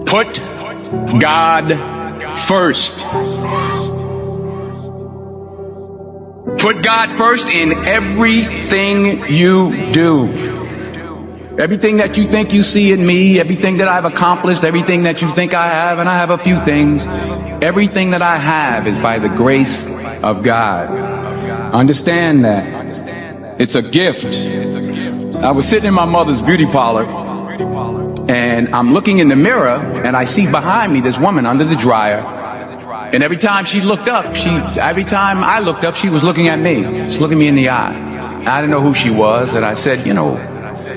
Put God first. Put God first in everything you do. Everything that you think you see in me, everything that I've accomplished, everything that you think I have, and I have a few things, everything that I have is by the grace of God. Understand that. It's a gift. I was sitting in my mother's beauty parlor, and I'm looking in the mirror, and I see behind me this woman under the dryer. And every time she looked up, every time I looked up, she was looking at me. She's looking me in the eye. I didn't know who she was, and I said,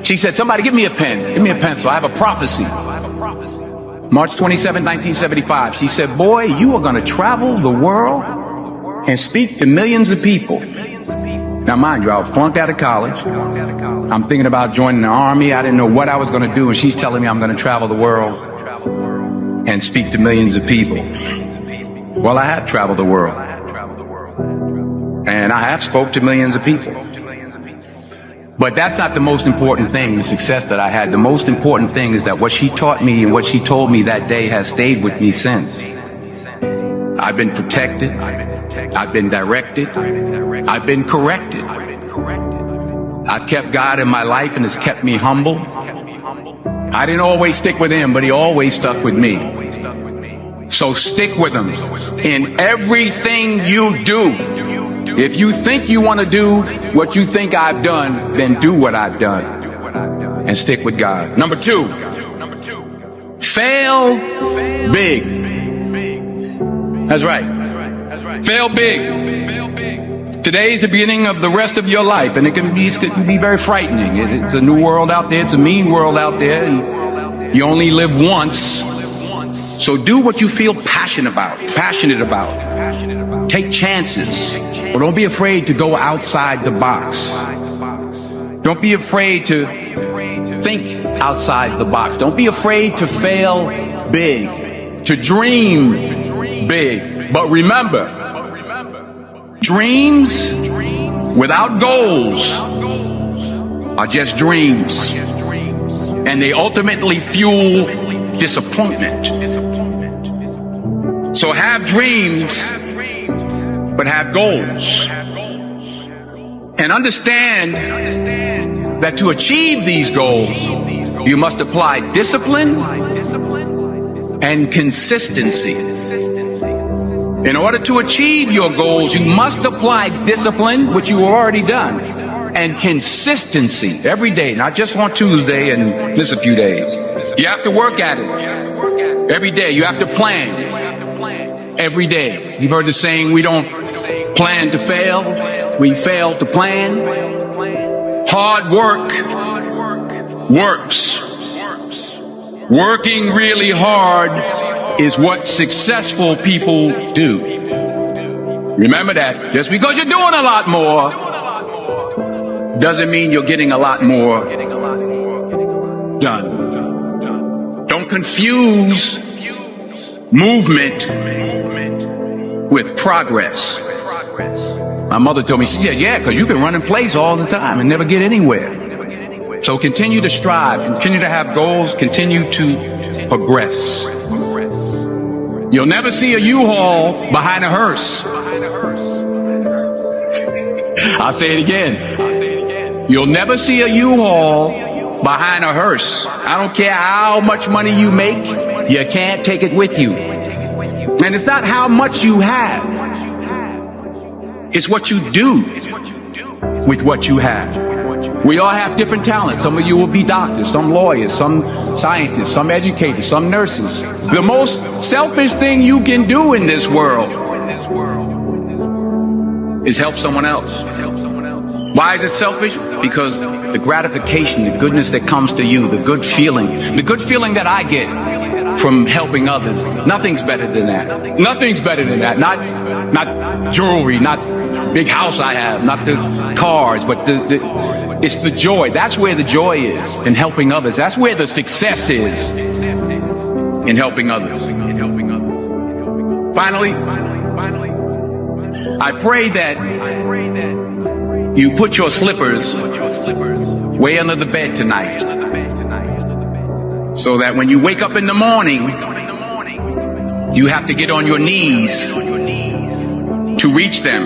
she said, somebody give me a pen, give me a pencil. I have a prophecy. March 27, 1975. She said, boy, you are going to travel the world and speak to millions of people. Now, mind you, I was flunked out of college. I'm thinking about joining the army. I didn't know what I was going to do. And she's telling me I'm going to travel the world and speak to millions of people. Well, I have traveled the world. And I have spoke to millions of people. But that's not the most important thing, the success that I had. The most important thing is that what she taught me and what she told me that day has stayed with me since. I've been protected. I've been directed. I've been corrected. I've kept God in my life and it's kept me humble. I didn't always stick with him, but he always stuck with me. So stick with him in everything you do. If you think you want to do what you think I've done, then do what I've done and stick with God. Number 2, fail big. That's right. Fail big. Today's the beginning of the rest of your life, and it can be very frightening. It's a new world out there. It's a mean world out there, and you only live once. So do what you feel passionate about. Take chances. But don't be afraid to go outside the box. Don't be afraid to think outside the box. Don't be afraid to fail big, to dream big. But remember, dreams without goals are just dreams. And they ultimately fuel disappointment. So have dreams, but have goals. And understand that to achieve these goals, you must apply discipline and consistency. In order to achieve your goals, you must apply discipline, which you have already done, and consistency every day, not just on Tuesday and miss a few days. You have to work at it every day. You have to plan every day. You've heard the saying, we don't plan to fail, we fail to plan. Hard work works. Working really hard is what successful people do. Remember that. Just because you're doing a lot more doesn't mean you're getting a lot more done. Don't confuse movement with progress. My mother told me, she said, yeah, because you can run in place all the time and never get anywhere. So continue to strive, continue to have goals, continue to progress. You'll never see a U-Haul behind a hearse. I'll say it again. You'll never see a U-Haul behind a hearse. I don't care how much money you make, you can't take it with you. And it's not how much you have. It's what you do with what you have. We all have different talents. Some of you will be doctors, some lawyers, some scientists, some educators, some nurses. The most selfish thing you can do in this world is help someone else. Why is it selfish? Because the gratification, the goodness that comes to you, the good feeling that I get from helping others, nothing's better than that. Nothing's better than that. Not jewelry, not big house I have, not the cars, but it's the joy. That's where the joy is, in helping others. That's where the success is, in helping others. Finally, I pray that you put your slippers way under the bed tonight, So that when you wake up in the morning, you have to get on your knees to reach them.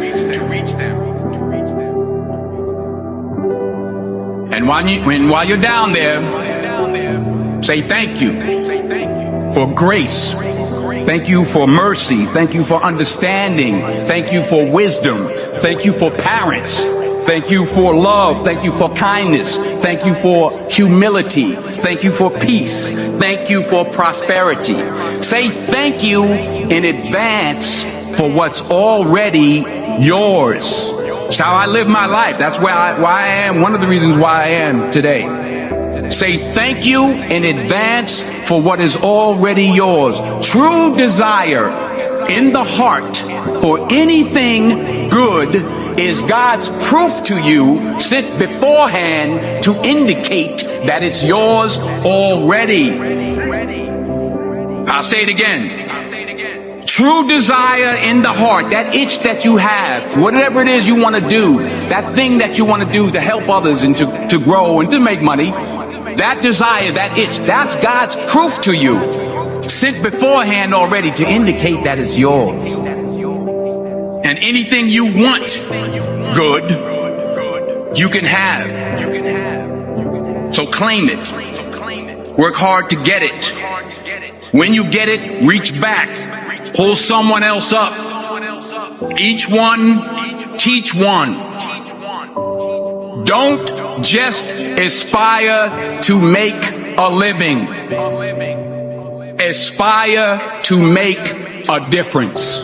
And while you're down there, say thank you for grace. Thank you for mercy. Thank you for understanding. Thank you for wisdom. Thank you for parents. Thank you for love. Thank you for kindness. Thank you for humility. Thank you for peace. Thank you for prosperity. Say thank you in advance for what's already yours. It's how I live my life. That's why I am. One of the reasons why I am today. Say thank you in advance for what is already yours. True desire in the heart for anything good is God's proof to you sent beforehand to indicate that it's yours already. I'll say it again. True desire in the heart, that itch that you have, whatever it is you want to do, that thing that you want to do to help others and to grow and to make money, that desire, that itch, that's God's proof to you, sent beforehand already to indicate that it's yours. And anything you want good, you can have. So claim it. Work hard to get it. When you get it, reach back. Pull someone else up. Each one, teach one. Don't just aspire to make a living. Aspire to make a difference.